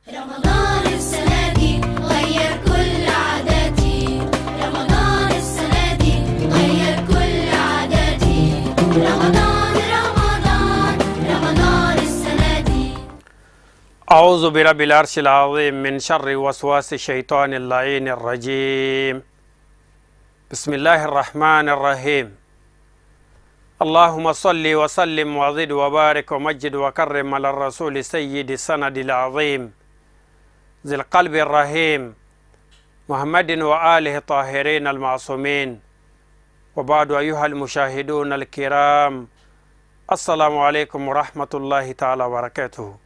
رمضان السنة دي غير كل عاداتي، رمضان السنة دي غير كل عاداتي، رمضان رمضان رمضان السنة دي. أعوذ برب العرش العظيم من شر وسواس الشيطان اللعين الرجيم. بسم الله الرحمن الرحيم. اللهم صل وسلم وزد وبارك ومجد وكرم على الرسول سيد السند العظيم ذي القلب الرحيم محمد وآله الطاهرين المعصومين، وبعد أيها المشاهدون الكرام، السلام عليكم ورحمة الله تعالى وبركاته.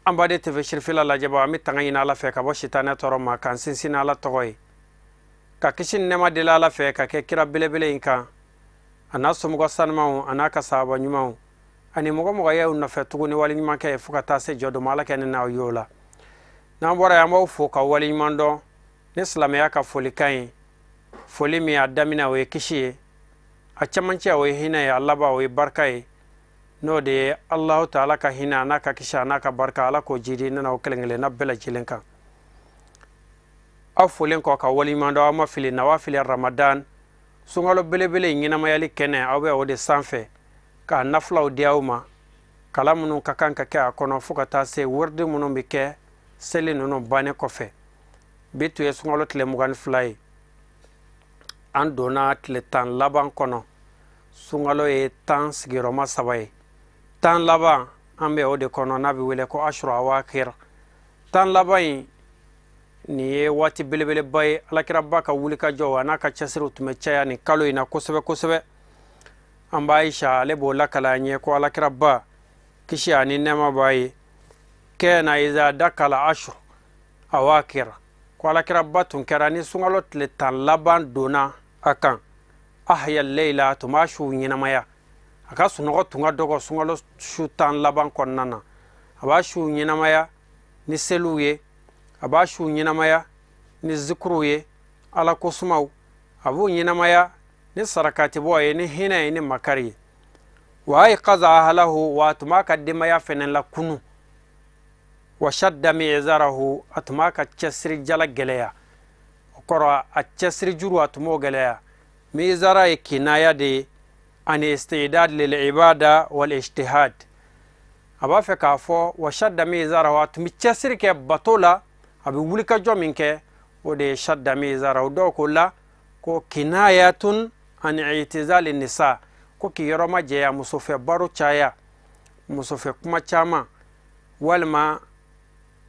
أم بدي تفسير في الله جبا أمي تغيين على فيك بوشتانة ترى كان سنسين على تغوي كاكشين نما دلالة فيك كيكرا بلي بلي إنكا الناس مغسان ماو أنا كسابا نماو أني مغا يو نفتغوني والي نما كي فوكا تاسي جودو مالك أننا يولا نامبورا يمو فوكا والي نمان دو نسلام ياكا فولي كاين فولي مي أدامينا ويكشي أچمانچا ويهينا يا اللبا ويباركاي no de Allah ta'ala ka hina naka kisha naka barka ala ko jidi nana o kelengele na bela jilenka afulen ko ka wali mando ama fili nawafil Ramadan sungalo bele bele ngina mayali kene awe o de sanfe ka nafla o diawma kala munun ka kanka ka kono fuka ta se wurde munun bike sele nono bane kofe bitu ye sungalo tle mugan fly an dona tle tan laban kono sungalo e tan sigiroma sabaye tan laban ambe o de kono nabi wele ko ashru awakir tan laban ni wati belebele bay alakira baka wulika jowa naka chasiru tumechaya ni kalo ina kosebe amba Aisha lebo lakala nye ko alakira ba kishi ani nema bay kena iza dakala ashru awakir ko alakira batun kerani sungalot le tan laban dona akan ahya al-layla tumashu nyinamaya aka sunogo tunga dogo sungalo shutan laban konnana abashu nyinamaya ni seluye abashu nyinamaya ni zikruye ala kusmau abu nyinamaya ni sarakati boye ni hina ni makari wa ay qaza ahlahu wa tumaka dimaya fenen la kunu wa shadda mi'zarahu atmaka chasri jala geleya okoro a chasri juru atumo geleya ميزارا كناية دي عن استعداد للعبادة والاجتهاد أبا فكافو وشد ميزارا واتمتشسر كي بطولة أبي ولك جو منك ودي شد ميزارا ودو كلا كو كناية عن اعتزال النساء كو كي يرما جيا مصوفي بارو چايا مصوفي كما چاما والما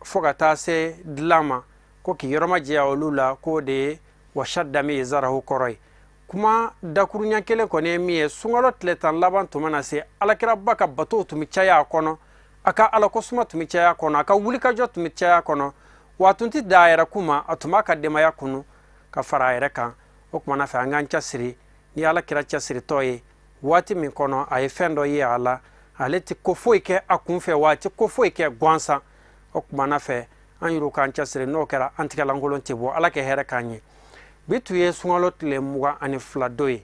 فوقتاسي دلاما كو كي يرما جيا ولولا كو دي وشد ميزارا كوري kuma dakurunya kele kone miye sungalo tletan laban tumana se alakira baka bato tumichaya kono aka alakosuma tumichaya kono aka wulika jo tumichaya kono watunti daira kuma atumaka dema ya kunu ka faraire kan okuma na fa ngancha siri ni alakira cha siri toye wati min kono ay fendo ye ala aleti kofoike akunfe wati kofoike gwansa okuma na fa anyuru kan cha siri no kera antikala ngolon tibo alake here kanye bitu ye sungalot le muga ani fladoye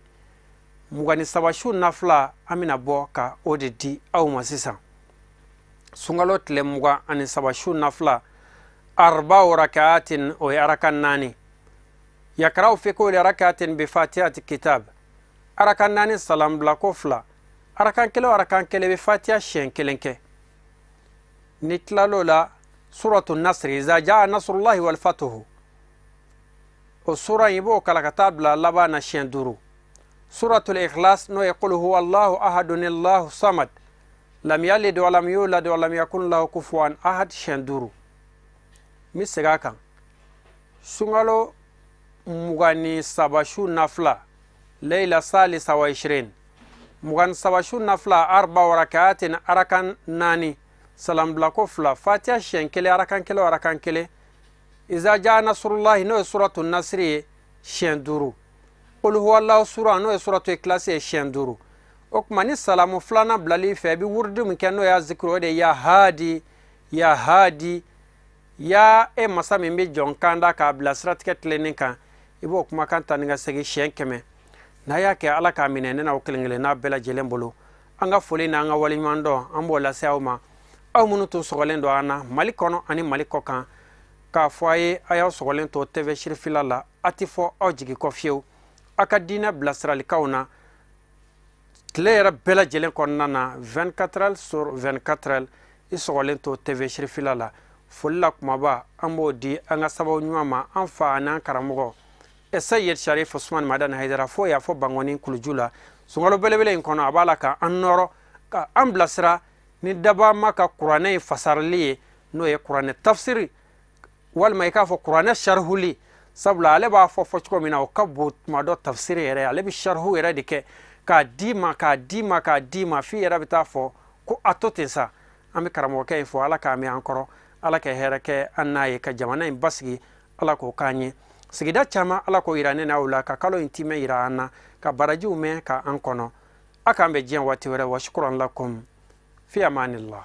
muga ni sabashu nafla amina bo ka odedi au masisa sungalot le muga ani sabashu nafla arba rak'atin o arakan nani yakrau fi kulli rak'atin bi fatihati kitab arakan nani salam bla kofla arakan kele bi fatiha shen kelenke nitlalola suratul nasr iza jaa nasrullahi wal fatuhu وسورة يبو كلا كتاب لبانا شندورو سورة الإخلاص نو يقول هو الله أحد الله صمد لم يلد ولم يولد ولم يكن له كفوا أحد شندورو مسكاكا سنغالو مغاني سباشو نفلا ليلة ثالثة وعشرين مغاني سباشو نفلا 4 ركعات أركان ناني سلام بلاكو فلا فاتحة شنكلي أركان كيلو أركان كيلي إذا جاء نصر الله نو سورة النصر شندورو قل هو الله سورة نو سورة إخلاص شندورو أكمني السلام فلانا بلالي فبي ورد من كانوا يا ذكر يا هادي يا هادي يا مسامي مي جون كاندا كابلا سرات كتلينكا يبو أكما كان تانغا سجي شنكمه نايا كي على كامينة ناوكلينغلي نابلا جلمبلو anga foli na anga wali mando ambo la sewma aw minnu tun sɔgɔlen don an na Mali kɔnɔ ani Mali kɔ kan k'a fɔ a ye a y'aw sɔgɔlen to TV Sirifila la a tɛ fɔ aw jigi kɔ fiyewu a ka diinɛ bilasiralikaw na tile yɛrɛ bɛɛ lajɛlen kɔnɔna na 24 heures sur 24 heures i sɔgɔlen to TV Sirifila la foli la kumaba an b'o di an ka sababu ɲuman ma an fa ani an karamɔgɔ Sayed Sharif Usman Madan Haidara fo y'a fɔ Bangoni Kuluju la sunkalo belebele in kɔnɔ a b'a la ka an nɔrɔ ka an bilasira ni daba ma ka kuranɛ in fasarali ye n'o ye kuranɛ tafsiri walima i k'a fɔ kuranɛ sharhuli sabula ale b'a fɔ cogo min na o ka bon tuma dɔ tafsiri yɛrɛ ale bɛ sharhu yɛrɛ de kɛ k'a di ma f'i yɛrɛ bɛ taa fɔ ko a to ten sa an bɛ karamɔgɔkɛ in fɔ ala k'a mɛn an kɔrɔ ala ka hɛrɛ kɛ an n'a ye ka jamana in basigi ala k'o k'an ye sigida caman ala k'o yira ne n'aw la ka kalo in timɛ yira an na ka barajiw mɛn ka an kɔnɔ a k'an bɛ diɲɛ waati wɛrɛ wa shukran lakum fi amanillah